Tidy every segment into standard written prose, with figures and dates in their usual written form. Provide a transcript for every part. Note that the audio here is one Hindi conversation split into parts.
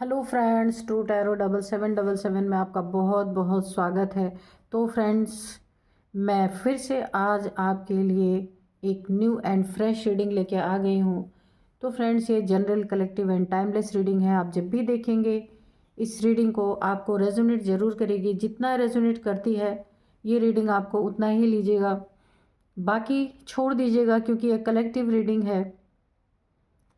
हेलो फ्रेंड्स, टू टैरो 7777 में आपका बहुत बहुत स्वागत है। तो फ्रेंड्स, मैं फिर से आज आपके लिए एक न्यू एंड फ्रेश रीडिंग लेके आ गई हूँ। तो फ्रेंड्स, ये general, collective and timeless reading है। आप जब भी देखेंगे इस रीडिंग को आपको रेजोनेट ज़रूर करेगी। जितना रेजोनेट करती है ये रीडिंग आपको उतना ही लीजिएगा, बाकी छोड़ दीजिएगा, क्योंकि ये कलेक्टिव रीडिंग है।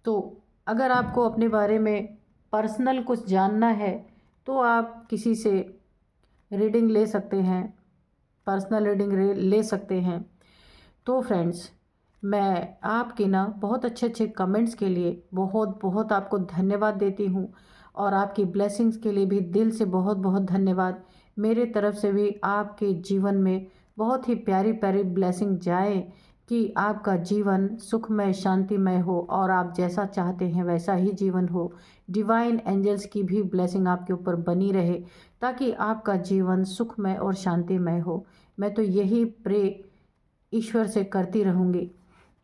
तो अगर आपको अपने बारे में पर्सनल कुछ जानना है तो आप किसी से रीडिंग ले सकते हैं, पर्सनल रीडिंग ले सकते हैं। तो फ्रेंड्स, मैं आपके ना बहुत अच्छे अच्छे कमेंट्स के लिए बहुत बहुत आपको धन्यवाद देती हूँ, और आपकी ब्लेसिंग्स के लिए भी दिल से बहुत बहुत धन्यवाद। मेरे तरफ से भी आपके जीवन में बहुत ही प्यारी प्यारी ब्लेसिंग जाए कि आपका जीवन सुखमय शांतिमय हो और आप जैसा चाहते हैं वैसा ही जीवन हो। डिवाइन एंजल्स की भी ब्लेसिंग आपके ऊपर बनी रहे ताकि आपका जीवन सुखमय और शांतिमय हो। मैं तो यही प्रे ईश्वर से करती रहूँगी।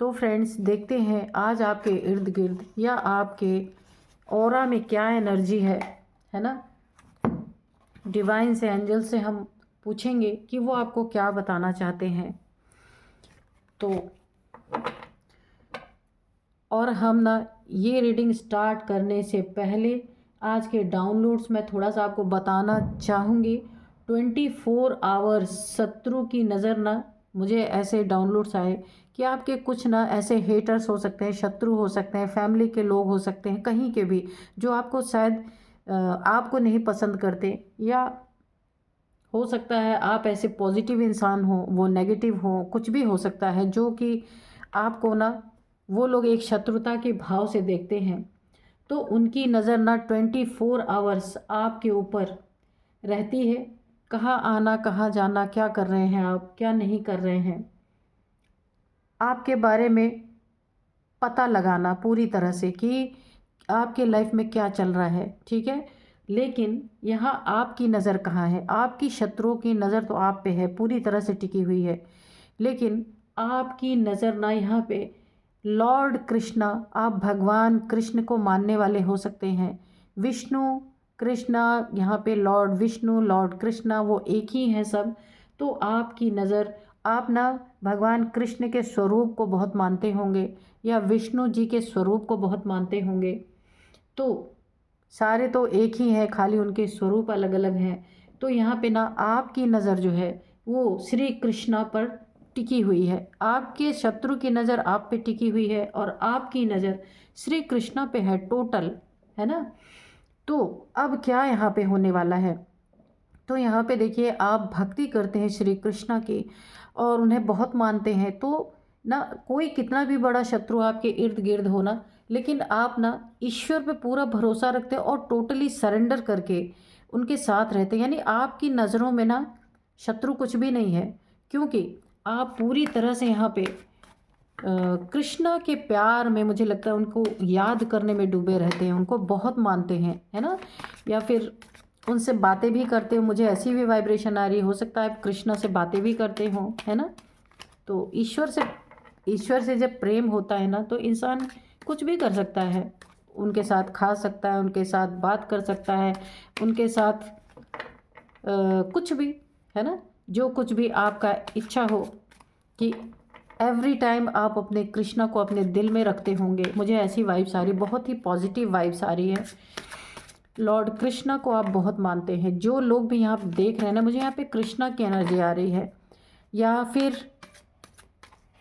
तो फ्रेंड्स, देखते हैं आज आपके इर्द गिर्द या आपके ऑरा में क्या एनर्जी है ना। डिवाइन से, एंजल से हम पूछेंगे कि वो आपको क्या बताना चाहते हैं। तो और हम ना ये रीडिंग स्टार्ट करने से पहले आज के डाउनलोड्स में थोड़ा सा आपको बताना चाहूँगी। 24 आवर्स शत्रु की नज़र ना, मुझे ऐसे डाउनलोड्स आए कि आपके कुछ ना ऐसे हेटर्स हो सकते हैं, शत्रु हो सकते हैं, फैमिली के लोग हो सकते हैं, कहीं के भी, जो आपको शायद आपको नहीं पसंद करते, या हो सकता है आप ऐसे पॉजिटिव इंसान हो वो नेगेटिव हो, कुछ भी हो सकता है, जो कि आपको ना वो लोग एक शत्रुता के भाव से देखते हैं। तो उनकी नज़र ना 24 आवर्स आपके ऊपर रहती है। कहाँ आना, कहाँ जाना, क्या कर रहे हैं आप, क्या नहीं कर रहे हैं, आपके बारे में पता लगाना पूरी तरह से कि आपके लाइफ में क्या चल रहा है, ठीक है। लेकिन यहाँ आपकी नज़र कहाँ है? आपकी शत्रुओं की नज़र तो आप पे है, पूरी तरह से टिकी हुई है, लेकिन आपकी नज़र ना यहाँ पे लॉर्ड कृष्णा, आप भगवान कृष्ण को मानने वाले हो सकते हैं। विष्णु, कृष्णा, यहाँ पे लॉर्ड विष्णु, लॉर्ड कृष्णा वो एक ही हैं सब। तो आपकी नज़र, आप ना भगवान कृष्ण के स्वरूप को बहुत मानते होंगे या विष्णु जी के स्वरूप को बहुत मानते होंगे। तो सारे तो एक ही हैं, खाली उनके स्वरूप अलग अलग हैं। तो यहाँ पे ना आपकी नज़र जो है वो श्री कृष्णा पर टिकी हुई है। आपके शत्रु की नज़र आप पे टिकी हुई है और आपकी नज़र श्री कृष्णा पे है टोटल, है ना। तो अब क्या यहाँ पे होने वाला है? तो यहाँ पे देखिए, आप भक्ति करते हैं श्री कृष्णा की और उन्हें बहुत मानते हैं। तो ना कोई कितना भी बड़ा शत्रु आपके इर्द गिर्द हो ना, लेकिन आप ना ईश्वर पे पूरा भरोसा रखते हैं और टोटली सरेंडर करके उनके साथ रहते हैं। यानी आपकी नज़रों में ना शत्रु कुछ भी नहीं है, क्योंकि आप पूरी तरह से यहाँ पे कृष्णा के प्यार में, मुझे लगता है उनको याद करने में डूबे रहते हैं, उनको बहुत मानते हैं, है ना। या फिर उनसे बातें भी करते हो, मुझे ऐसी भी वाइब्रेशन आ रही, हो सकता है आप कृष्णा से बातें भी करते हो, है ना। तो ईश्वर से जब प्रेम होता है ना, तो इंसान कुछ भी कर सकता है, उनके साथ खा सकता है, उनके साथ बात कर सकता है, उनके साथ कुछ भी, है ना। जो कुछ भी आपका इच्छा हो कि एवरी टाइम आप अपने कृष्णा को अपने दिल में रखते होंगे। मुझे ऐसी वाइब्स आ रही, बहुत ही पॉजिटिव वाइब्स आ रही है। लॉर्ड कृष्णा को आप बहुत मानते हैं। जो लोग भी यहाँ देख रहे हैं ना, मुझे यहाँ पे कृष्णा की एनर्जी आ रही है, या फिर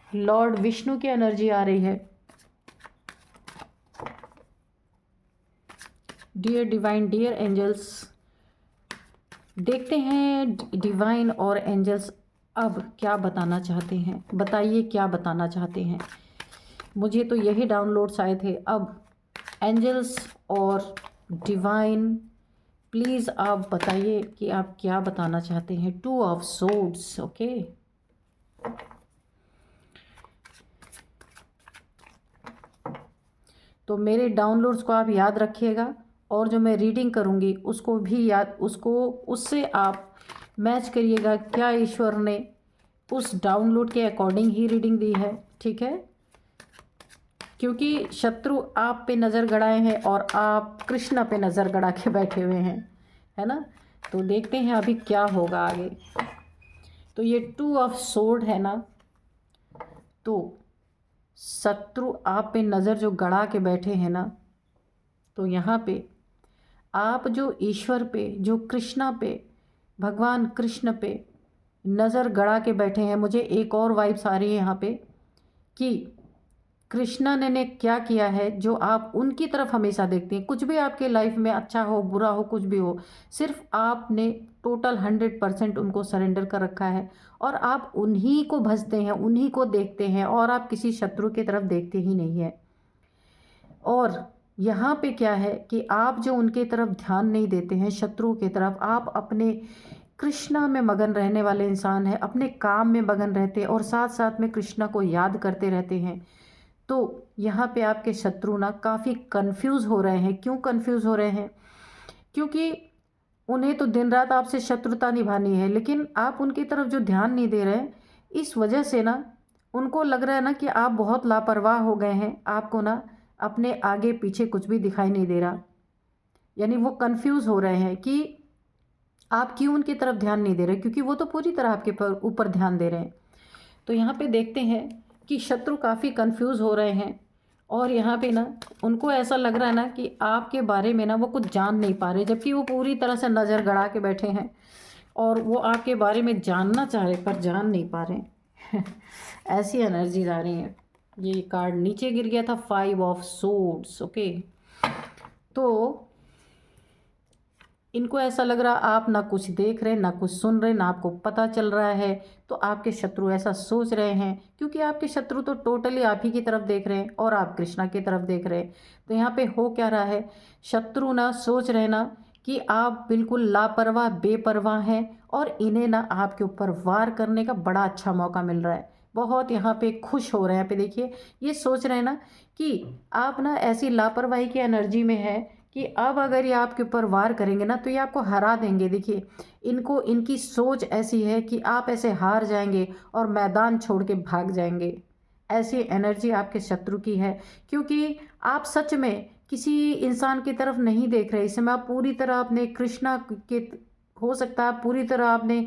लॉर्ड विष्णु की एनर्जी आ रही है। डियर डिवाइन, डियर एंजल्स, देखते हैं डिवाइन और एंजल्स अब क्या बताना चाहते हैं। बताइए क्या बताना चाहते हैं। मुझे तो यही डाउनलोड्स आए थे। अब एंजल्स और डिवाइन, प्लीज़ आप बताइए कि आप क्या बताना चाहते हैं। 2 ऑफ सोर्ड्स, ओके। तो मेरे डाउनलोड्स को आप याद रखिएगा, और जो मैं रीडिंग करूँगी उसको भी याद, उससे आप मैच करिएगा क्या ईश्वर ने उस डाउनलोड के अकॉर्डिंग ही रीडिंग दी है, ठीक है। क्योंकि शत्रु आप पे नज़र गड़ाए हैं और आप कृष्णा पे नज़र गड़ा के बैठे हुए हैं, है ना। तो देखते हैं अभी क्या होगा आगे। तो ये 2 ऑफ सोर्ड है ना, तो शत्रु आप पे नज़र जो गड़ा के बैठे हैं ना, तो यहाँ पे आप जो ईश्वर पे, जो कृष्णा पे, भगवान कृष्ण पे नज़र गड़ा के बैठे हैं। मुझे एक और वाइब्स आ रही है यहाँ पे कि कृष्णा ने क्या किया है जो आप उनकी तरफ हमेशा देखते हैं। कुछ भी आपके लाइफ में अच्छा हो बुरा हो कुछ भी हो, सिर्फ आपने टोटल 100% उनको सरेंडर कर रखा है और आप उन्हीं को भजते हैं, उन्हीं को देखते हैं और आप किसी शत्रु की तरफ देखते ही नहीं है। और यहाँ पे क्या है कि आप जो उनके तरफ ध्यान नहीं देते हैं, शत्रु की तरफ, आप अपने कृष्णा में मगन रहने वाले इंसान हैं, अपने काम में मगन रहते हैं और साथ साथ में कृष्णा को याद करते रहते हैं। तो यहाँ पे आपके शत्रु ना काफ़ी कंफ्यूज हो रहे हैं। क्यों कंफ्यूज हो रहे हैं? क्योंकि उन्हें तो दिन रात आपसे शत्रुता निभानी है, लेकिन आप उनकी तरफ जो ध्यान नहीं दे रहे हैं, इस वजह से ना उनको लग रहा है ना कि आप बहुत लापरवाह हो गए हैं। आपको ना अपने आगे पीछे कुछ भी दिखाई नहीं दे रहा, यानी वो कंफ्यूज हो रहे हैं कि आप क्यों उनकी तरफ ध्यान नहीं दे रहे, क्योंकि वो तो पूरी तरह आपके ऊपर ध्यान दे रहे हैं। तो यहाँ पे देखते हैं कि शत्रु काफ़ी कंफ्यूज हो रहे हैं और यहाँ पे ना उनको ऐसा लग रहा है ना कि आपके बारे में ना वो कुछ जान नहीं पा रहे, जबकि वो पूरी तरह से नज़र गड़ा के बैठे हैं और वो आपके बारे में जानना चाह रहे पर जान नहीं पा रहे ऐसी एनर्जीज आ रही हैं। ये कार्ड नीचे गिर गया था, 5 ऑफ सोर्ड्स। ओके, तो इनको ऐसा लग रहा आप ना कुछ देख रहे, ना कुछ सुन रहे, ना आपको पता चल रहा है। तो आपके शत्रु ऐसा सोच रहे हैं, क्योंकि आपके शत्रु तो टोटली आप ही की तरफ देख रहे हैं और आप कृष्णा की तरफ देख रहे हैं। तो यहाँ पे हो क्या रहा है, शत्रु ना सोच रहे ना कि आप बिल्कुल लापरवाह बेपरवाह हैं और इन्हें ना आपके ऊपर वार करने का बड़ा अच्छा मौका मिल रहा है। बहुत यहाँ पे खुश हो रहे हैं। यहाँ पे देखिए, ये सोच रहे हैं ना कि आप ना ऐसी लापरवाही की एनर्जी में है कि अब अगर ये आपके ऊपर वार करेंगे ना तो ये आपको हरा देंगे। देखिए, इनको, इनकी सोच ऐसी है कि आप ऐसे हार जाएंगे और मैदान छोड़ के भाग जाएंगे। ऐसी एनर्जी आपके शत्रु की है, क्योंकि आप सच में किसी इंसान की तरफ नहीं देख रहे। इस समय आप पूरी तरह अपने कृष्णा के, हो सकता है पूरी तरह आपने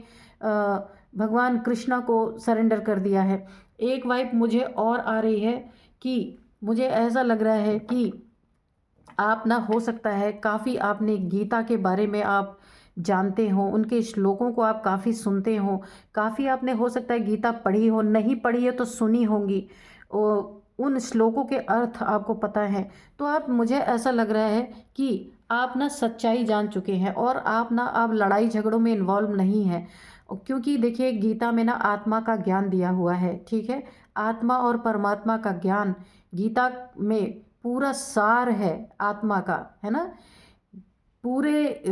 भगवान कृष्णा को सरेंडर कर दिया है। एक वाइब मुझे और आ रही है कि मुझे ऐसा लग रहा है कि आप ना, हो सकता है काफ़ी आपने गीता के बारे में आप जानते हो, उनके श्लोकों को आप काफ़ी सुनते हो, काफ़ी आपने हो सकता है गीता पढ़ी हो, नहीं पढ़ी है तो सुनी होंगी, उन श्लोकों के अर्थ आपको पता है। तो आप, मुझे ऐसा लग रहा है कि आप ना सच्चाई जान चुके हैं और आप ना अब लड़ाई झगड़ों में इन्वॉल्व नहीं है। क्योंकि देखिए, गीता में ना आत्मा का ज्ञान दिया हुआ है, ठीक है। आत्मा और परमात्मा का ज्ञान गीता में पूरा सार है आत्मा का, है ना। पूरे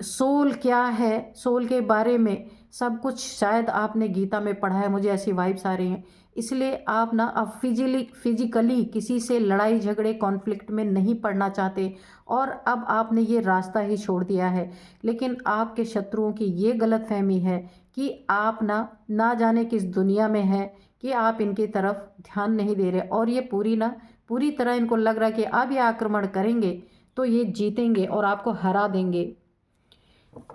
सोल क्या है, सोल के बारे में सब कुछ शायद आपने गीता में पढ़ा है, मुझे ऐसी वाइब्स आ रही हैं। इसलिए आप ना अब फिजिकली किसी से लड़ाई झगड़े कॉन्फ्लिक्ट में नहीं पड़ना चाहते और अब आपने ये रास्ता ही छोड़ दिया है। लेकिन आपके शत्रुओं की ये गलतफहमी है कि आप ना जाने किस दुनिया में है कि आप इनकी तरफ ध्यान नहीं दे रहे, और ये पूरी तरह इनको लग रहा है कि अब ये आक्रमण करेंगे तो ये जीतेंगे और आपको हरा देंगे।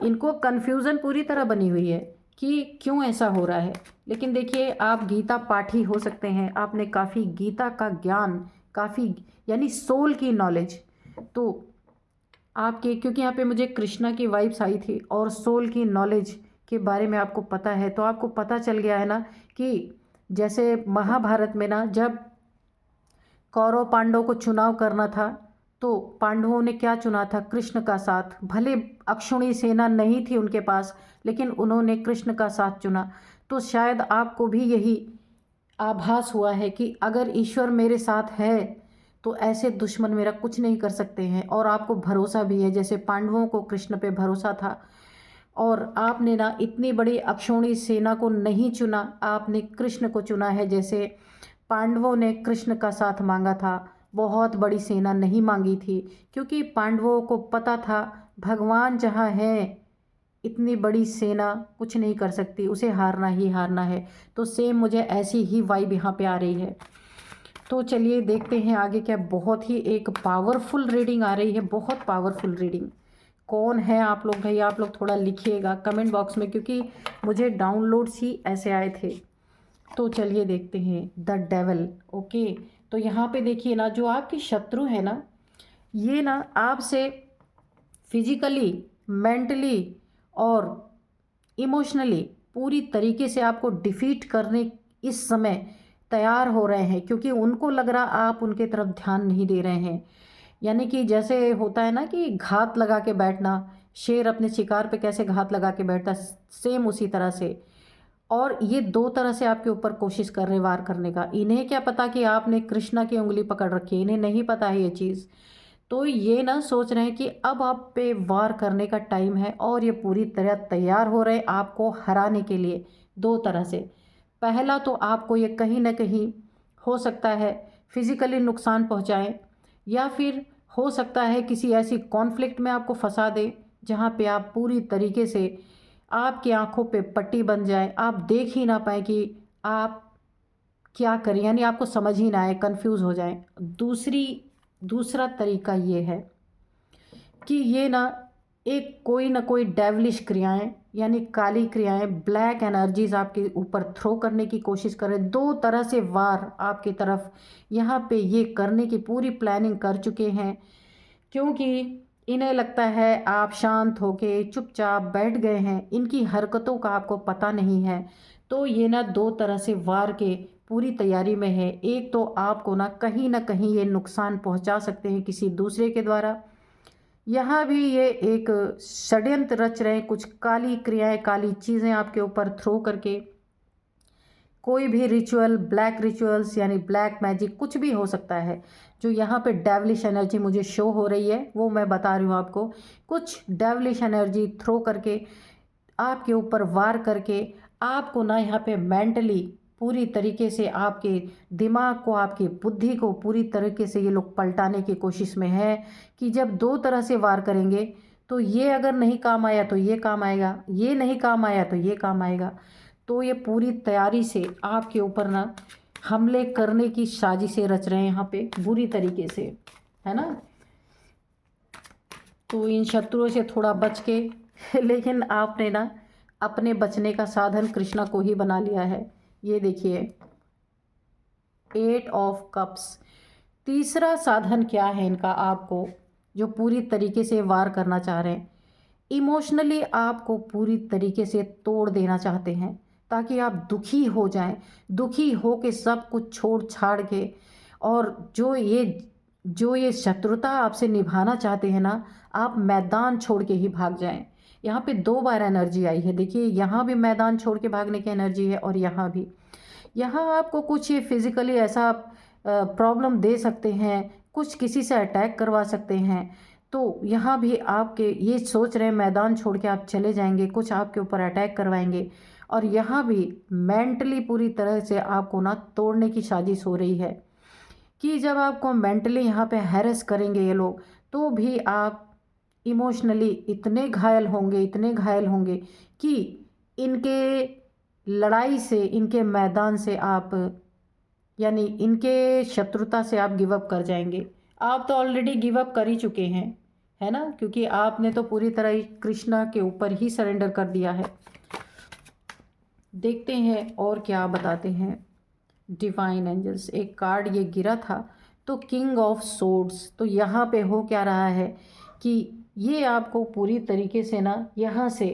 इनको कन्फ्यूज़न पूरी तरह बनी हुई है कि क्यों ऐसा हो रहा है। लेकिन देखिए, आप गीता पाठी हो सकते हैं, आपने काफ़ी गीता का ज्ञान, काफ़ी, यानी सोल की नॉलेज, तो आपके, क्योंकि यहाँ पे मुझे कृष्णा की वाइब्स आई थी और सोल की नॉलेज के बारे में आपको पता है, तो आपको पता चल गया है ना कि जैसे महाभारत में ना, जब कौरव पांडव को चुनाव करना था तो पांडवों ने क्या चुना था, कृष्ण का साथ। भले अक्षुणी सेना नहीं थी उनके पास, लेकिन उन्होंने कृष्ण का साथ चुना। तो शायद आपको भी यही आभास हुआ है कि अगर ईश्वर मेरे साथ है तो ऐसे दुश्मन मेरा कुछ नहीं कर सकते हैं, और आपको भरोसा भी है जैसे पांडवों को कृष्ण पे भरोसा था। और आपने ना इतनी बड़ी अक्षौणी सेना को नहीं चुना, आपने कृष्ण को चुना है। जैसे पांडवों ने कृष्ण का साथ मांगा था, बहुत बड़ी सेना नहीं मांगी थी, क्योंकि पांडवों को पता था भगवान जहाँ है इतनी बड़ी सेना कुछ नहीं कर सकती, उसे हारना ही हारना है। तो सेम मुझे ऐसी ही वाइब यहाँ पे आ रही है। तो चलिए देखते हैं आगे क्या। बहुत ही एक पावरफुल रीडिंग आ रही है, बहुत पावरफुल रीडिंग। कौन है आप लोग भाई? आप लोग थोड़ा लिखिएगा कमेंट बॉक्स में, क्योंकि मुझे डाउनलोड्स ही ऐसे आए थे। तो चलिए देखते हैं। The devil. ओके, तो यहाँ पे देखिए ना, जो आपकी शत्रु है ना, ये ना आपसे फिजिकली, मेंटली और इमोशनली पूरी तरीके से आपको डिफीट करने इस समय तैयार हो रहे हैं, क्योंकि उनको लग रहा आप उनके तरफ ध्यान नहीं दे रहे हैं। यानी कि जैसे होता है ना कि घात लगा के बैठना, शेर अपने शिकार पे कैसे घात लगा के बैठता, सेम उसी तरह से। और ये दो तरह से आपके ऊपर कोशिश कर रहे वार करने का। इन्हें क्या पता कि आपने कृष्णा की उंगली पकड़ रखी है, इन्हें नहीं पता है ये चीज़। तो ये ना सोच रहे हैं कि अब आप पे वार करने का टाइम है, और ये पूरी तरह तैयार हो रहे हैं आपको हराने के लिए दो तरह से। पहला तो आपको ये कहीं ना कहीं हो सकता है फिजिकली नुकसान पहुंचाएं, या फिर हो सकता है किसी ऐसी कॉन्फ्लिक्ट में आपको फंसा दे जहां पे आप पूरी तरीके से, आपकी आंखों पे पट्टी बन जाए, आप देख ही ना पाए कि आप क्या करें, यानी आपको समझ ही ना आए, कंफ्यूज हो जाए। दूसरा तरीका ये है कि ये ना एक कोई ना कोई डेवलिश क्रियाएं, यानी काली क्रियाएं, ब्लैक एनर्जीज आपके ऊपर थ्रो करने की कोशिश करें। दो तरह से वार आपकी तरफ यहाँ पे ये करने की पूरी प्लानिंग कर चुके हैं, क्योंकि इन्हें लगता है आप शांत होके चुपचाप बैठ गए हैं, इनकी हरकतों का आपको पता नहीं है। तो ये ना दो तरह से वार के पूरी तैयारी में है। एक तो आपको ना कहीं ये नुकसान पहुंचा सकते हैं किसी दूसरे के द्वारा। यहाँ भी ये एक षड्यंत्र रच रहे हैं, कुछ काली क्रियाएं, काली चीज़ें आपके ऊपर थ्रो करके। कोई भी रिचुअल, ब्लैक रिचुअल्स यानी ब्लैक मैजिक, कुछ भी हो सकता है। जो यहाँ पे डेवलिश एनर्जी मुझे शो हो रही है वो मैं बता रही हूँ आपको। कुछ डेवलिश एनर्जी थ्रो करके आपके ऊपर वार करके आपको ना यहाँ पे मेंटली पूरी तरीके से आपके दिमाग को, आपकी बुद्धि को पूरी तरीके से ये लोग पलटाने की कोशिश में है कि जब दो तरह से वार करेंगे तो ये अगर नहीं काम आया तो ये काम आएगा, ये नहीं काम आया तो ये काम आएगा। तो ये पूरी तैयारी से आपके ऊपर ना हमले करने की साजिशें रच रहे हैं यहाँ पे बुरी तरीके से, है ना। तो इन शत्रुओं से थोड़ा बच के लेकिन आपने ना अपने बचने का साधन कृष्णा को ही बना लिया है। ये देखिए, 8 ऑफ कप्स। तीसरा साधन क्या है इनका, आपको जो पूरी तरीके से वार करना चाह रहे हैं, इमोशनली आपको पूरी तरीके से तोड़ देना चाहते हैं ताकि आप दुखी हो जाएं, दुखी हो के सब कुछ छोड़ छाड़ के, और जो ये शत्रुता आपसे निभाना चाहते हैं ना, आप मैदान छोड़ के ही भाग जाएं। यहाँ पे दो बार एनर्जी आई है, देखिए यहाँ भी मैदान छोड़ के भागने की एनर्जी है, और यहाँ भी। यहाँ आपको कुछ ये फिजिकली ऐसा प्रॉब्लम दे सकते हैं, कुछ किसी से अटैक करवा सकते हैं। तो यहाँ भी आपके ये सोच रहे हैं मैदान छोड़ के आप चले जाएंगे, कुछ आपके ऊपर अटैक करवाएंगे। और यहाँ भी मेंटली पूरी तरह से आपको ना तोड़ने की साजिश हो रही है कि जब आपको मेंटली यहाँ पे हैरेस करेंगे ये लोग, तो भी आप इमोशनली इतने घायल होंगे, इतने घायल होंगे कि इनके लड़ाई से, इनके मैदान से आप, यानी इनके शत्रुता से आप गिव अप कर जाएंगे। आप तो ऑलरेडी गिव अप कर ही चुके हैं, है ना, क्योंकि आपने तो पूरी तरह ही कृष्णा के ऊपर ही सरेंडर कर दिया है। देखते हैं और क्या बताते हैं डिवाइन एंजल्स। एक कार्ड ये गिरा था, तो किंग ऑफ सोर्ड्स। तो यहाँ पे हो क्या रहा है कि ये आपको पूरी तरीके से ना यहाँ से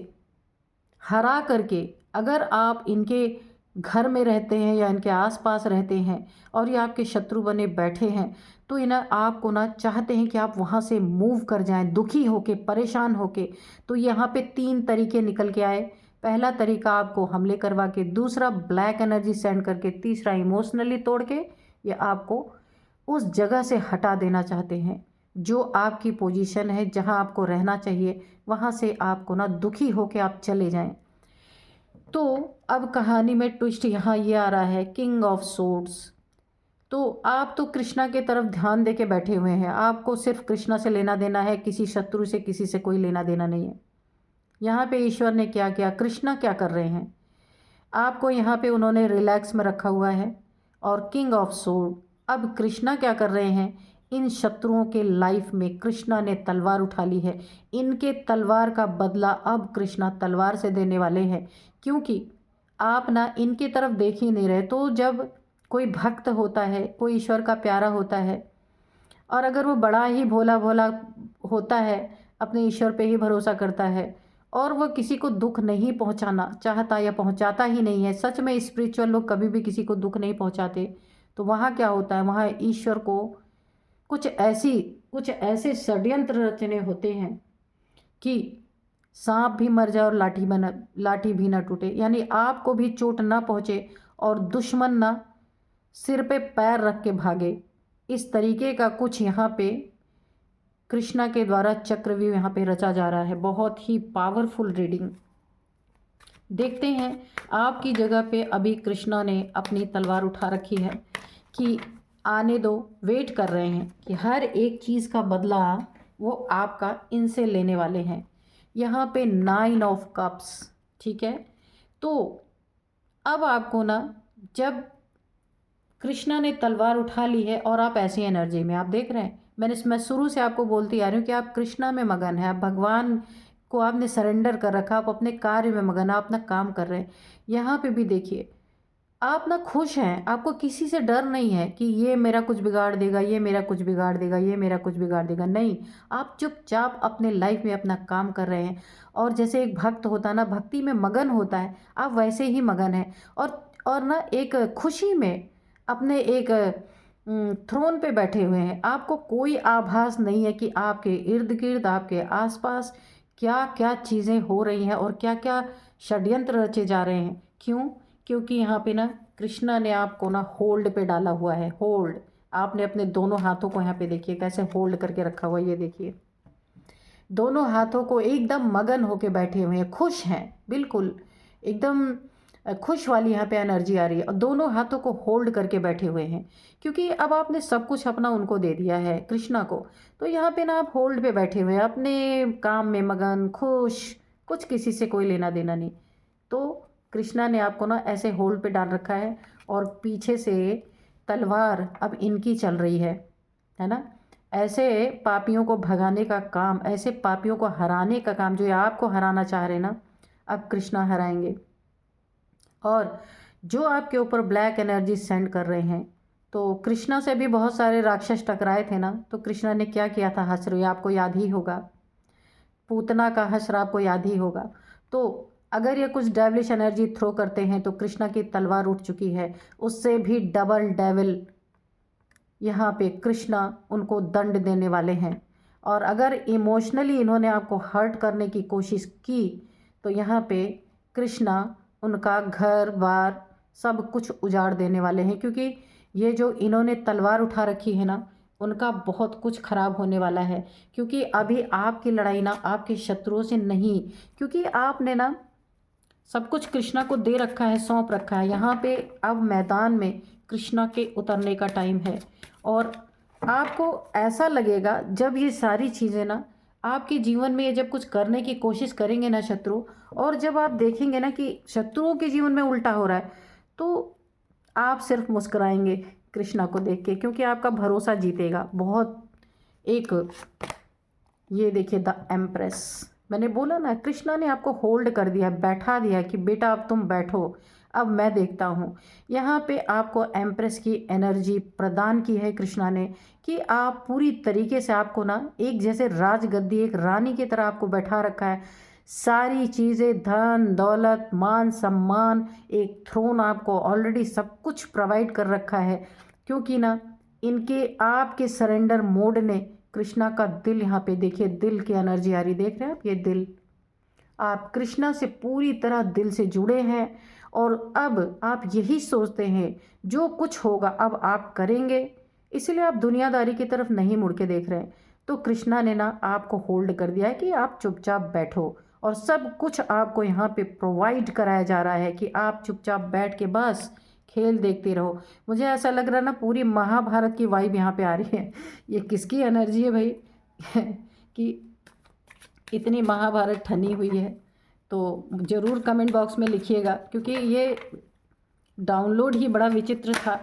हरा करके, अगर आप इनके घर में रहते हैं या इनके आसपास रहते हैं और ये आपके शत्रु बने बैठे हैं, तो इन्हें आपको ना चाहते हैं कि आप वहाँ से मूव कर जाएं, दुखी होके, परेशान होके। तो यहाँ पे 3 तरीके निकल के आए। पहला तरीका आपको हमले करवा के, दूसरा ब्लैक एनर्जी सेंड करके, तीसरा इमोशनली तोड़ के ये आपको उस जगह से हटा देना चाहते हैं जो आपकी पोजीशन है, जहां आपको रहना चाहिए, वहां से आपको ना दुखी होके आप चले जाएं। तो अब कहानी में ट्विस्ट यहाँ ये आ रहा है, किंग ऑफ सोर्ड्स। तो आप तो कृष्णा के तरफ ध्यान दे के बैठे हुए हैं, आपको सिर्फ कृष्णा से लेना देना है, किसी शत्रु से, किसी से कोई लेना देना नहीं है। यहाँ पे ईश्वर ने क्या किया, कृष्णा क्या कर रहे हैं, आपको यहाँ पे उन्होंने रिलैक्स में रखा हुआ है। और किंग ऑफ सोर्ड, अब कृष्णा क्या कर रहे हैं, इन शत्रुओं के लाइफ में कृष्णा ने तलवार उठा ली है। इनके तलवार का बदला अब कृष्णा तलवार से देने वाले हैं, क्योंकि आप ना इनकी तरफ देख ही नहीं रहे। तो जब कोई भक्त होता है, कोई ईश्वर का प्यारा होता है, और अगर वो बड़ा ही भोला भोला होता है, अपने ईश्वर पे ही भरोसा करता है, और वो किसी को दुख नहीं पहुंचाना चाहता या पहुंचाता ही नहीं है, सच में स्पिरिचुअल लोग कभी भी किसी को दुख नहीं पहुंचाते, तो वहाँ क्या होता है, वहाँ ईश्वर को कुछ ऐसी कुछ ऐसे षड्यंत्र रचने होते हैं कि सांप भी मर जाए और लाठी भी ना टूटे, यानी आपको भी चोट ना पहुँचे और दुश्मन ना सिर पे पैर रख के भागे। इस तरीके का कुछ यहाँ पे कृष्णा के द्वारा चक्रव्यूह यहाँ पे रचा जा रहा है। बहुत ही पावरफुल रीडिंग। देखते हैं, आपकी जगह पे अभी कृष्णा ने अपनी तलवार उठा रखी है कि आने दो, वेट कर रहे हैं कि हर एक चीज़ का बदला वो आपका इनसे लेने वाले हैं। यहाँ पे 9 ऑफ कप्स, ठीक है। तो अब आपको ना, जब कृष्णा ने तलवार उठा ली है और आप ऐसी एनर्जी में, आप देख रहे हैं, मैं शुरू से आपको बोलती आ रही हूँ कि आप कृष्णा में मगन है, आप भगवान को आपने सरेंडर कर रखा, आप अपने कार्य में मगन, आप अपना काम कर रहे हैं। यहाँ पे भी देखिए, आप ना खुश हैं, आपको किसी से डर नहीं है कि ये मेरा कुछ बिगाड़ देगा, ये मेरा कुछ बिगाड़ देगा, ये मेरा कुछ बिगाड़ देगा, नहीं। आप चुपचाप अपने लाइफ में अपना काम कर रहे हैं। और जैसे एक भक्त होता है ना, भक्ति में मगन होता है, आप वैसे ही मगन हैं। और ना एक खुशी में अपने एक थ्रोन पे बैठे हुए हैं। आपको कोई आभास नहीं है कि आपके इर्द गिर्द, आपके आसपास क्या क्या चीज़ें हो रही हैं और क्या क्या षड्यंत्र रचे जा रहे हैं। क्यों? क्योंकि यहाँ पे ना कृष्णा ने आपको ना होल्ड पे डाला हुआ है। होल्ड, आपने अपने दोनों हाथों को यहाँ पे देखिए कैसे होल्ड करके रखा हुआ है। ये देखिए, दोनों हाथों को एकदम मगन होके बैठे हुए हैं, खुश हैं, बिल्कुल एकदम खुश वाली यहाँ पे एनर्जी आ रही है। और दोनों हाथों को होल्ड करके बैठे हुए हैं, क्योंकि अब आपने सब कुछ अपना उनको दे दिया है, कृष्णा को। तो यहाँ पे ना आप होल्ड पे बैठे हुए हैं, अपने काम में मगन, खुश, कुछ किसी से कोई लेना देना नहीं। तो कृष्णा ने आपको ना ऐसे होल्ड पे डाल रखा है, और पीछे से तलवार अब इनकी चल रही है ना। ऐसे पापियों को भगाने का काम, ऐसे पापियों को हराने का काम, जो आपको हराना चाह रहे ना, अब कृष्णा हराएंगे। और जो आपके ऊपर ब्लैक एनर्जी सेंड कर रहे हैं, तो कृष्णा से भी बहुत सारे राक्षस टकराए थे ना, तो कृष्णा ने क्या किया था, हश्र, आपको याद ही होगा, पूतना का हश्र आपको याद ही होगा। तो अगर ये कुछ डेविलिश एनर्जी थ्रो करते हैं, तो कृष्णा की तलवार उठ चुकी है, उससे भी डबल डेविल यहाँ पे कृष्णा उनको दंड देने वाले हैं। और अगर इमोशनली इन्होंने आपको हर्ट करने की कोशिश की, तो यहाँ पे कृष्णा उनका घर बार सब कुछ उजाड़ देने वाले हैं, क्योंकि ये जो इन्होंने तलवार उठा रखी है ना, उनका बहुत कुछ खराब होने वाला है। क्योंकि अभी आपकी लड़ाई ना आपके शत्रुओं से नहीं, क्योंकि आपने ना सब कुछ कृष्णा को दे रखा है, सौंप रखा है। यहाँ पे अब मैदान में कृष्णा के उतरने का टाइम है। और आपको ऐसा लगेगा, जब ये सारी चीज़ें ना आपके जीवन में, ये जब कुछ करने की कोशिश करेंगे ना शत्रु, और जब आप देखेंगे ना कि शत्रुओं के जीवन में उल्टा हो रहा है, तो आप सिर्फ मुस्कुराएंगे कृष्णा को देख के, क्योंकि आपका भरोसा जीतेगा बहुत। एक ये देखिए, द एम्प्रेस, मैंने बोला ना, कृष्णा ने आपको होल्ड कर दिया, बैठा दिया कि बेटा अब तुम बैठो, अब मैं देखता हूँ। यहाँ पे आपको एम्प्रेस की एनर्जी प्रदान की है कृष्णा ने, कि आप पूरी तरीके से, आपको ना एक जैसे राजगद्दी, एक रानी की तरह आपको बैठा रखा है। सारी चीज़ें, धन दौलत, मान सम्मान, एक थ्रोन आपको ऑलरेडी सब कुछ प्रोवाइड कर रखा है। क्योंकि ना इनके आपके सरेंडर मोड ने कृष्णा का दिल, यहाँ पे देखिए दिल की एनर्जी आ रही, देख रहे हैं आप, ये दिल, आप कृष्णा से पूरी तरह दिल से जुड़े हैं। और अब आप यही सोचते हैं जो कुछ होगा अब आप करेंगे, इसलिए आप दुनियादारी की तरफ नहीं मुड़ के देख रहे हैं। तो कृष्णा ने ना आपको होल्ड कर दिया है कि आप चुपचाप बैठो, और सब कुछ आपको यहाँ पे प्रोवाइड कराया जा रहा है कि आप चुपचाप बैठ के बस खेल देखते रहो। मुझे ऐसा लग रहा है ना, पूरी महाभारत की वाइब यहाँ पे आ रही है। ये किसकी एनर्जी है भाई कि इतनी महाभारत ठनी हुई है? तो ज़रूर कमेंट बॉक्स में लिखिएगा, क्योंकि ये डाउनलोड ही बड़ा विचित्र था।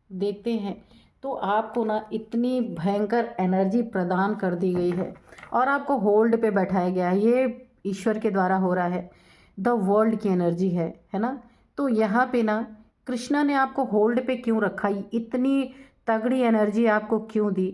देखते हैं तो आपको ना इतनी भयंकर एनर्जी प्रदान कर दी गई है और आपको होल्ड पे बैठाया गया है। ये ईश्वर के द्वारा हो रहा है, द वर्ल्ड की एनर्जी है ना। तो यहाँ पे ना कृष्णा ने आपको होल्ड पे क्यों रखा, इतनी तगड़ी एनर्जी आपको क्यों दी।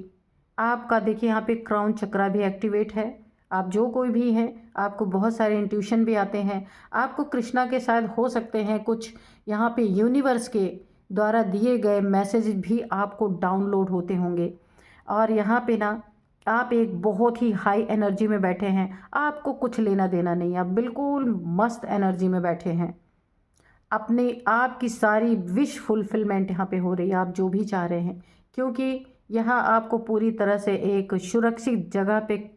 आपका देखिए यहाँ पे क्राउन चक्रा भी एक्टिवेट है। आप जो कोई भी हैं, आपको बहुत सारे इंट्यूशन भी आते हैं। आपको कृष्णा के साथ हो सकते हैं कुछ यहाँ पे यूनिवर्स के द्वारा दिए गए मैसेज भी आपको डाउनलोड होते होंगे। और यहाँ पे ना आप एक बहुत ही हाई एनर्जी में बैठे हैं, आपको कुछ लेना देना नहीं, आप बिल्कुल मस्त एनर्जी में बैठे हैं। अपने आप की सारी विश फुलफिलमेंट यहाँ पे हो रही है, आप जो भी चाह रहे हैं, क्योंकि यहाँ आपको पूरी तरह से एक सुरक्षित जगह पे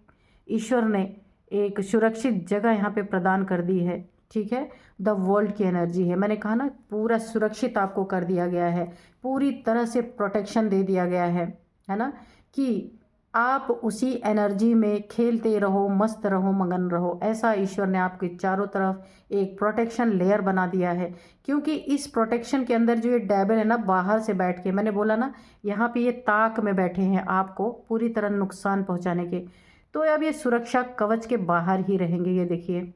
ईश्वर ने एक सुरक्षित जगह यहाँ पे प्रदान कर दी है। ठीक है, द वर्ल्ड की एनर्जी है, मैंने कहा ना पूरा सुरक्षित आपको कर दिया गया है, पूरी तरह से प्रोटेक्शन दे दिया गया है ना, कि आप उसी एनर्जी में खेलते रहो, मस्त रहो, मगन रहो। ऐसा ईश्वर ने आपके चारों तरफ एक प्रोटेक्शन लेयर बना दिया है। क्योंकि इस प्रोटेक्शन के अंदर जो ये डेविल है ना, बाहर से बैठ के, मैंने बोला ना यहाँ पे ये ताक में बैठे हैं आपको पूरी तरह नुकसान पहुँचाने के, तो अब ये सुरक्षा कवच के बाहर ही रहेंगे। ये देखिए,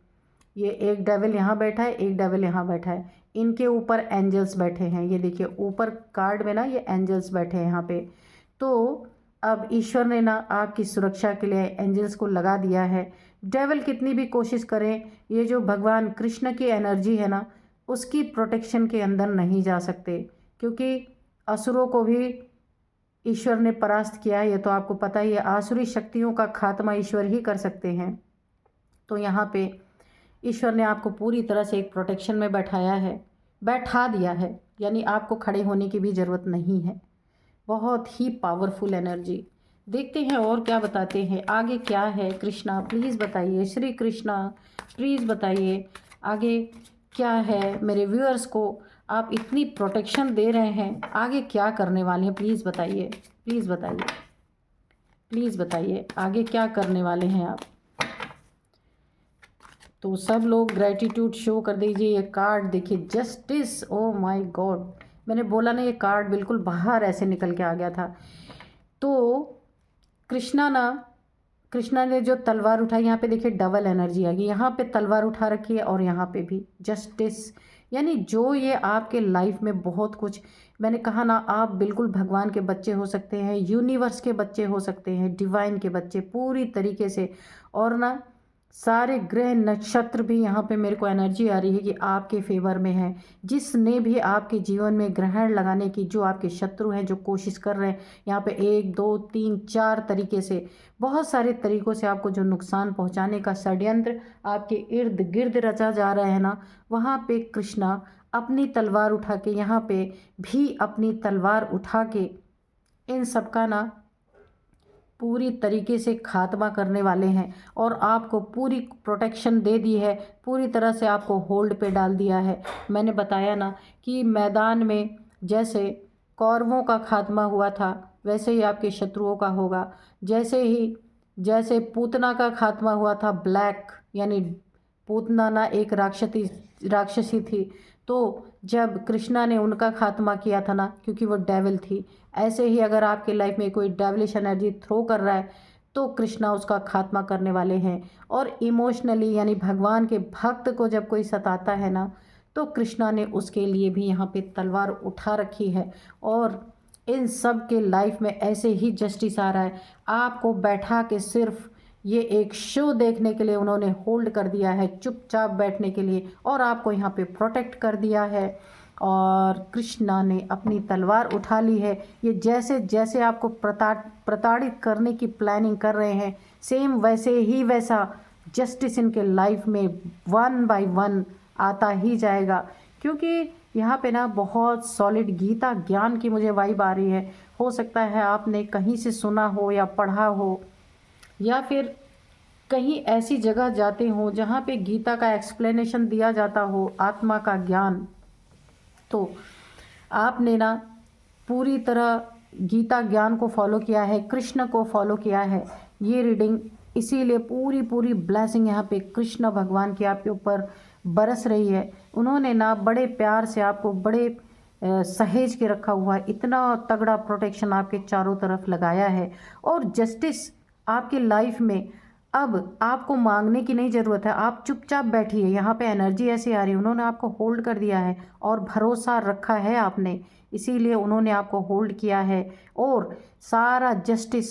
ये एक डेविल यहाँ बैठा है, एक डेविल यहाँ बैठा है, इनके ऊपर एंजल्स बैठे हैं। ये देखिए ऊपर कार्ड में ना ये एंजल्स बैठे हैं यहाँ पे। तो अब ईश्वर ने ना आपकी सुरक्षा के लिए एंजल्स को लगा दिया है। डेविल कितनी भी कोशिश करें, ये जो भगवान कृष्ण की एनर्जी है ना, उसकी प्रोटेक्शन के अंदर नहीं जा सकते, क्योंकि असुरों को भी ईश्वर ने परास्त किया है। ये तो आपको पता ही है, आसुरी शक्तियों का खात्मा ईश्वर ही कर सकते हैं। तो यहाँ पे ईश्वर ने आपको पूरी तरह से एक प्रोटेक्शन में बैठा दिया है, यानी आपको खड़े होने की भी ज़रूरत नहीं है। बहुत ही पावरफुल एनर्जी। देखते हैं और क्या बताते हैं, आगे क्या है। कृष्णा प्लीज़ बताइए, श्री कृष्णा प्लीज़ बताइए आगे क्या है। मेरे व्यूअर्स को आप इतनी प्रोटेक्शन दे रहे हैं, आगे क्या करने वाले हैं, प्लीज़ बताइए, प्लीज़ बताइए, प्लीज़ बताइए आगे क्या करने वाले हैं आप। तो सब लोग ग्रैटिट्यूड शो कर दीजिए। ये कार्ड देखिए, जस्टिस, ओ माय गॉड, मैंने बोला ना ये कार्ड बिल्कुल बाहर ऐसे निकल के आ गया था। तो कृष्णा ने जो तलवार उठाई, यहाँ पे देखिए डबल एनर्जी आ गई, यहाँ पे तलवार उठा रखी है और यहाँ पे भी जस्टिस। यानी जो ये आपके लाइफ में बहुत कुछ, मैंने कहा ना आप बिल्कुल भगवान के बच्चे हो सकते हैं, यूनिवर्स के बच्चे हो सकते हैं, डिवाइन के बच्चे पूरी तरीके से। और ना सारे ग्रह नक्षत्र भी यहाँ पे मेरे को एनर्जी आ रही है कि आपके फेवर में है। जिसने भी आपके जीवन में ग्रहण लगाने की, जो आपके शत्रु हैं, जो कोशिश कर रहे हैं, यहाँ पे 1 2 3 4 तरीके से, बहुत सारे तरीक़ों से आपको जो नुकसान पहुँचाने का षड्यंत्र आपके इर्द गिर्द रचा जा रहा है ना, वहाँ पे कृष्णा अपनी तलवार उठा के, यहाँ पे भी अपनी तलवार उठा के इन सबका ना पूरी तरीके से खात्मा करने वाले हैं। और आपको पूरी प्रोटेक्शन दे दी है, पूरी तरह से आपको होल्ड पे डाल दिया है। मैंने बताया ना कि मैदान में जैसे कौरवों का खात्मा हुआ था, वैसे ही आपके शत्रुओं का होगा। जैसे पूतना का खात्मा हुआ था, ब्लैक, यानी पूतना ना एक राक्षसी थी, तो जब कृष्णा ने उनका खात्मा किया था ना, क्योंकि वो डेविल थी, ऐसे ही अगर आपके लाइफ में कोई डेविलिश एनर्जी थ्रो कर रहा है तो कृष्णा उसका खात्मा करने वाले हैं। और इमोशनली, यानी भगवान के भक्त को जब कोई सताता है ना, तो कृष्णा ने उसके लिए भी यहाँ पे तलवार उठा रखी है। और इन सब के लाइफ में ऐसे ही जस्टिस आ रहा है। आपको बैठा के सिर्फ ये एक शो देखने के लिए उन्होंने होल्ड कर दिया है, चुपचाप बैठने के लिए, और आपको यहाँ पे प्रोटेक्ट कर दिया है। और कृष्णा ने अपनी तलवार उठा ली है। ये जैसे जैसे आपको प्रताड़ित करने की प्लानिंग कर रहे हैं, सेम वैसे ही वैसा जस्टिस इनके लाइफ में 1 बाय 1 आता ही जाएगा। क्योंकि यहाँ पे ना बहुत सॉलिड गीता ज्ञान की मुझे वाइब आ रही है। हो सकता है आपने कहीं से सुना हो या पढ़ा हो, या फिर कहीं ऐसी जगह जाते हो जहाँ पे गीता का एक्सप्लेनेशन दिया जाता हो, आत्मा का ज्ञान। तो आपने ना पूरी तरह गीता ज्ञान को फॉलो किया है, कृष्ण को फॉलो किया है। ये रीडिंग इसीलिए पूरी ब्लेसिंग यहाँ पे कृष्ण भगवान की आपके ऊपर बरस रही है। उन्होंने ना बड़े प्यार से आपको, बड़े सहेज के रखा हुआ है, इतना तगड़ा प्रोटेक्शन आपके चारों तरफ लगाया है। और जस्टिस आपके लाइफ में, अब आपको मांगने की नहीं ज़रूरत है, आप चुपचाप बैठिए। यहाँ पे एनर्जी ऐसी आ रही है, उन्होंने आपको होल्ड कर दिया है और भरोसा रखा है आपने, इसीलिए उन्होंने आपको होल्ड किया है। और सारा जस्टिस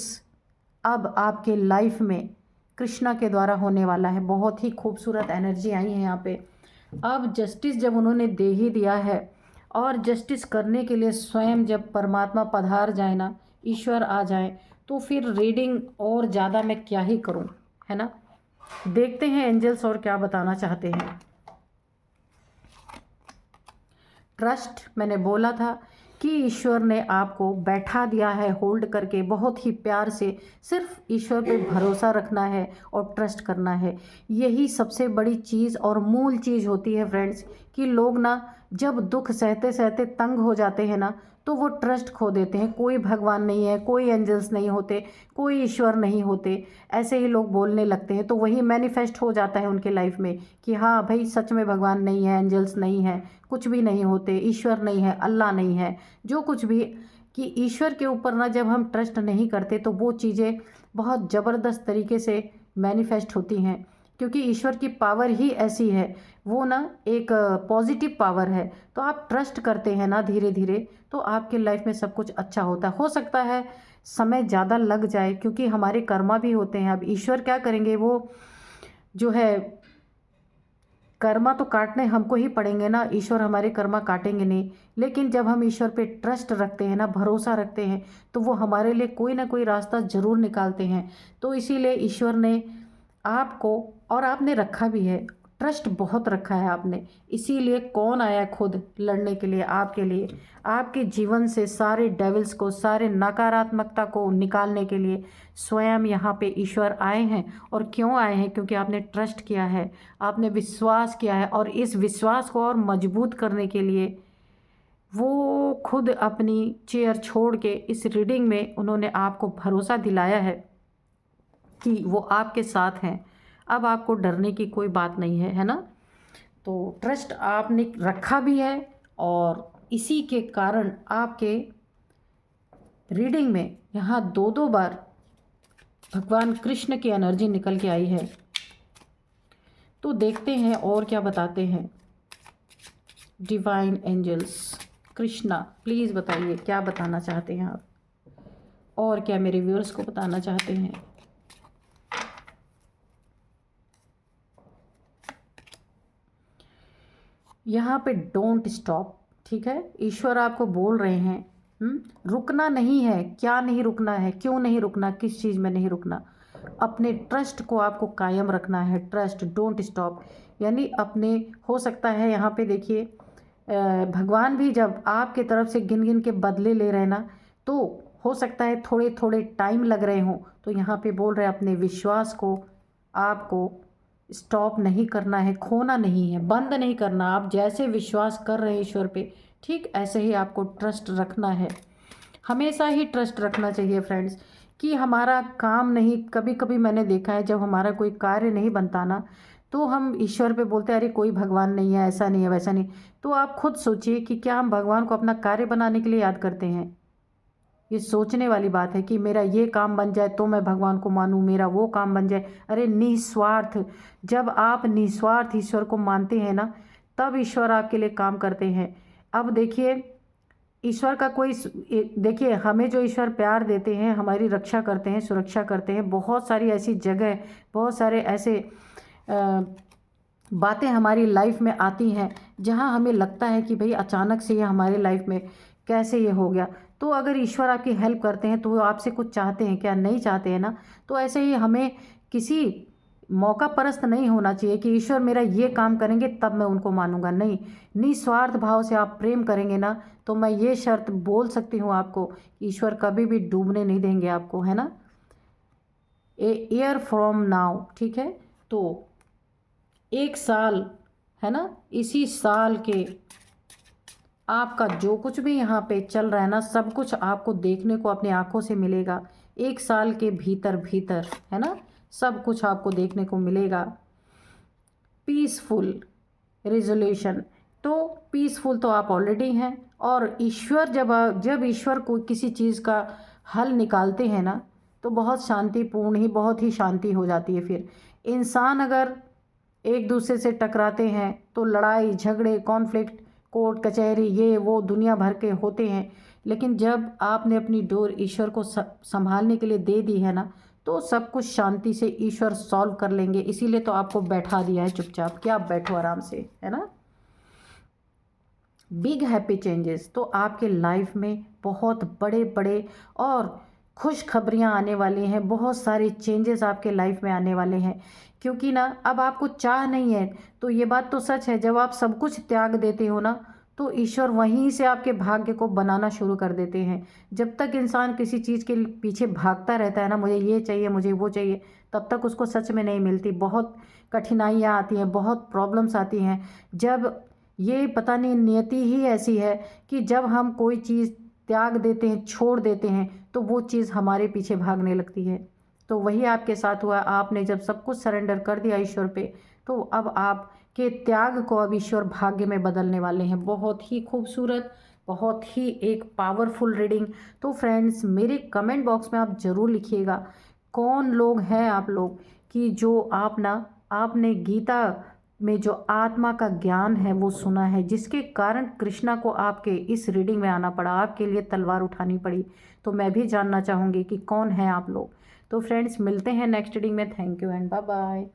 अब आपके लाइफ में कृष्णा के द्वारा होने वाला है। बहुत ही खूबसूरत एनर्जी आई है यहाँ पे। अब जस्टिस जब उन्होंने दे ही दिया है, और जस्टिस करने के लिए स्वयं जब परमात्मा पधार जाए ना, ईश्वर आ जाए, तो फिर रीडिंग और ज़्यादा मैं क्या ही करूं, है ना। देखते हैं एंजल्स और क्या बताना चाहते हैं। ट्रस्ट, मैंने बोला था कि ईश्वर ने आपको बैठा दिया है होल्ड करके, बहुत ही प्यार से। सिर्फ ईश्वर पे भरोसा रखना है और ट्रस्ट करना है। यही सबसे बड़ी चीज़ और मूल चीज़ होती है फ्रेंड्स, कि लोग ना जब दुख सहते सहते तंग हो जाते हैं ना, तो वो ट्रस्ट खो देते हैं। कोई भगवान नहीं है, कोई एंजल्स नहीं होते, कोई ईश्वर नहीं होते, ऐसे ही लोग बोलने लगते हैं। तो वही मैनिफेस्ट हो जाता है उनके लाइफ में कि हाँ भाई, सच में भगवान नहीं है, एंजल्स नहीं है, कुछ भी नहीं होते, ईश्वर नहीं है, अल्लाह नहीं है, जो कुछ भी। कि ईश्वर के ऊपर ना जब हम ट्रस्ट नहीं करते तो वो चीज़ें बहुत ज़बरदस्त तरीके से मैनिफेस्ट होती हैं, क्योंकि ईश्वर की पावर ही ऐसी है, वो ना एक पॉजिटिव पावर है। तो आप ट्रस्ट करते हैं ना धीरे धीरे, तो आपके लाइफ में सब कुछ अच्छा होता है। हो सकता है समय ज़्यादा लग जाए, क्योंकि हमारे कर्मा भी होते हैं। अब ईश्वर क्या करेंगे, वो जो है कर्मा तो काटने हमको ही पड़ेंगे ना, ईश्वर हमारे कर्मा काटेंगे नहीं। लेकिन जब हम ईश्वर पे ट्रस्ट रखते हैं ना, भरोसा रखते हैं, तो वो हमारे लिए कोई ना कोई रास्ता ज़रूर निकालते हैं। तो इसीलिए ईश्वर ने आपको, और आपने रखा भी है, ट्रस्ट बहुत रखा है आपने, इसीलिए कौन आया खुद लड़ने के लिए आपके लिए, आपके जीवन से सारे डेविल्स को, सारे नकारात्मकता को निकालने के लिए स्वयं यहाँ पे ईश्वर आए हैं। और क्यों आए हैं, क्योंकि आपने ट्रस्ट किया है, आपने विश्वास किया है, और इस विश्वास को और मजबूत करने के लिए वो खुद अपनी चेयर छोड़ के इस रीडिंग में उन्होंने आपको भरोसा दिलाया है कि वो आपके साथ हैं। अब आपको डरने की कोई बात नहीं है, है ना। तो ट्रस्ट आपने रखा भी है, और इसी के कारण आपके रीडिंग में यहाँ दो दो बार भगवान कृष्ण की एनर्जी निकल के आई है। तो देखते हैं और क्या बताते हैं डिवाइन एंजल्स। कृष्णा, प्लीज़ बताइए क्या बताना चाहते हैं आप, और क्या मेरे व्यूअर्स को बताना चाहते हैं। यहाँ पे डोंट स्टॉप, ठीक है, ईश्वर आपको बोल रहे हैं रुकना नहीं है। क्या नहीं रुकना है, क्यों नहीं रुकना, किस चीज़ में नहीं रुकना, अपने ट्रस्ट को आपको कायम रखना है। ट्रस्ट, डोंट स्टॉप, यानी अपने, हो सकता है यहाँ पे देखिए भगवान भी जब आपके तरफ से गिन गिन के बदले ले रहे हैं ना, तो हो सकता है थोड़े थोड़े टाइम लग रहे हों। तो यहाँ पे बोल रहे हैं अपने विश्वास को आपको स्टॉप नहीं करना है, खोना नहीं है, बंद नहीं करना। आप जैसे विश्वास कर रहे हैं ईश्वर पे, ठीक ऐसे ही आपको ट्रस्ट रखना है। हमेशा ही ट्रस्ट रखना चाहिए फ्रेंड्स, कि हमारा काम नहीं, कभी कभी मैंने देखा है जब हमारा कोई कार्य नहीं बनता ना, तो हम ईश्वर पे बोलते हैं अरे कोई भगवान नहीं है, ऐसा नहीं है, वैसा नहीं। तो आप खुद सोचिए कि क्या हम भगवान को अपना कार्य बनाने के लिए याद करते हैं। ये सोचने वाली बात है कि मेरा ये काम बन जाए तो मैं भगवान को मानूं, मेरा वो काम बन जाए। अरे निस्वार्थ, जब आप निस्वार्थ ईश्वर को मानते हैं ना, तब ईश्वर आपके लिए काम करते हैं। अब देखिए ईश्वर का कोई, देखिए हमें जो ईश्वर प्यार देते हैं, हमारी रक्षा करते हैं, सुरक्षा करते हैं, बहुत सारी ऐसी जगह, बहुत सारे ऐसे बातें हमारी लाइफ में आती हैं जहां हमें लगता है कि भाई अचानक से ये हमारी लाइफ में कैसे ये हो गया। तो अगर ईश्वर आपकी हेल्प करते हैं तो वो आपसे कुछ चाहते हैं क्या, नहीं चाहते हैं ना। तो ऐसे ही हमें किसी मौका परस्त नहीं होना चाहिए कि ईश्वर मेरा ये काम करेंगे तब मैं उनको मानूंगा, नहीं। निस्वार्थ भाव से आप प्रेम करेंगे ना, तो मैं ये शर्त बोल सकती हूँ आपको, ईश्वर कभी भी डूबने नहीं देंगे आपको, है ना। ए ईयर फ्रॉम नाउ, ठीक है, तो 1 साल, है ना, इसी साल के आपका जो कुछ भी यहाँ पे चल रहा है ना, सब कुछ आपको देखने को अपनी आंखों से मिलेगा। 1 साल के भीतर भीतर, है ना, सब कुछ आपको देखने को मिलेगा। पीसफुल रेजोल्यूशन, तो पीसफुल तो आप ऑलरेडी हैं, और ईश्वर जब ईश्वर को किसी चीज़ का हल निकालते हैं ना, तो बहुत शांतिपूर्ण ही, बहुत ही शांति हो जाती है। फिर इंसान अगर एक दूसरे से टकराते हैं तो लड़ाई झगड़े कॉन्फ्लिक्ट कोर्ट कचहरी ये वो दुनिया भर के होते हैं, लेकिन जब आपने अपनी डोर ईश्वर को संभालने के लिए दे दी है ना, तो सब कुछ शांति से ईश्वर सॉल्व कर लेंगे। इसीलिए तो आपको बैठा दिया है चुपचाप कि आप बैठो आराम से, है ना। बिग हैप्पी चेंजेस, तो आपके लाइफ में बहुत बड़े बड़े और खुशखबरियाँ आने वाली हैं, बहुत सारे चेंजेस आपके लाइफ में आने वाले हैं। क्योंकि ना अब आपको चाह नहीं है, तो ये बात तो सच है, जब आप सब कुछ त्याग देते हो ना, तो ईश्वर वहीं से आपके भाग्य को बनाना शुरू कर देते हैं। जब तक इंसान किसी चीज़ के पीछे भागता रहता है ना, मुझे ये चाहिए मुझे वो चाहिए, तब तक उसको सच में नहीं मिलती। बहुत कठिनाइयाँ आती हैं, बहुत प्रॉब्लम्स आती हैं। जब ये पता नहीं नियति ही ऐसी है कि जब हम कोई चीज़ त्याग देते हैं, छोड़ देते हैं, तो वो चीज़ हमारे पीछे भागने लगती है। तो वही आपके साथ हुआ। आपने जब सब कुछ सरेंडर कर दिया ईश्वर पे, तो अब आपके त्याग को अब ईश्वर भाग्य में बदलने वाले हैं। बहुत ही खूबसूरत, बहुत ही एक पावरफुल रीडिंग। तो फ्रेंड्स, मेरे कमेंट बॉक्स में आप ज़रूर लिखिएगा कौन लोग हैं आप लोग कि जो आपने गीता में जो आत्मा का ज्ञान है वो सुना है, जिसके कारण कृष्णा को आपके इस रीडिंग में आना पड़ा, आपके लिए तलवार उठानी पड़ी। तो मैं भी जानना चाहूँगी कि कौन है आप लोग। तो फ्रेंड्स, मिलते हैं नेक्स्ट रीडिंग में। Thank you and bye bye.